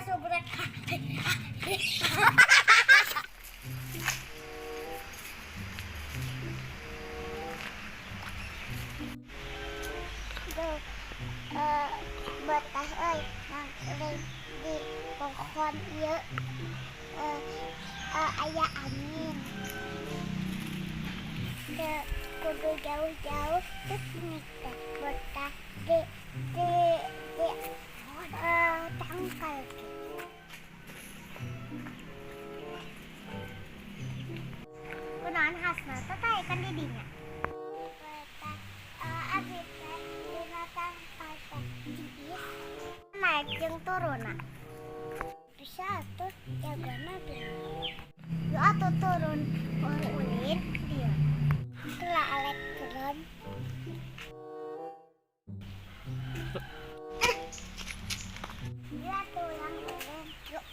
subrek. Betah euy nang di pohon ieu aya angin. Kudu jauh-jauh piknik teh betah di tangkal gitu. Kunaon khasna teh teh kan di dinya. Betah abdi teh dina tangkal teh tiis naik jeung turunna. Bisa atuh jagana tuh. Yo atuh turun ulin dia. Telah elektron. Dia tulang ulin. Yuk.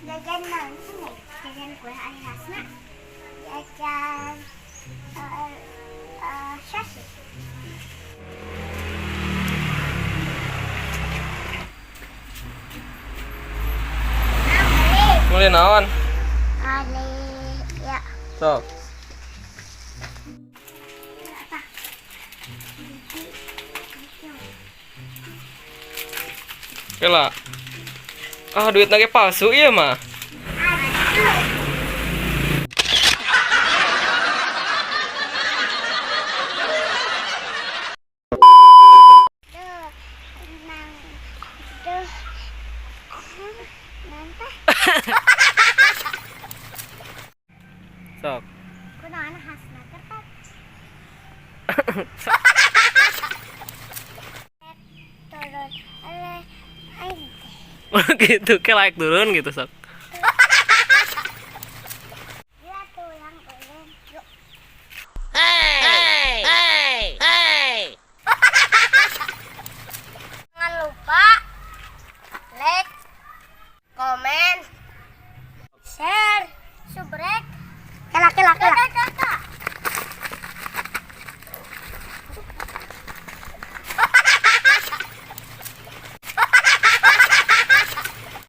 Jajan naon sih? Jajan kue hari khasna. Jajan sosis. Mulai naon? Ali ya. Sok. Kela. Duit lagi palsu iya mah. Sok. Kunaon khasna teh teh? Turun aing Gitu ke like turun gitu sok. dia tulang ulin. Yuk. Jangan lupa like, komen, share, subrek. Kelak.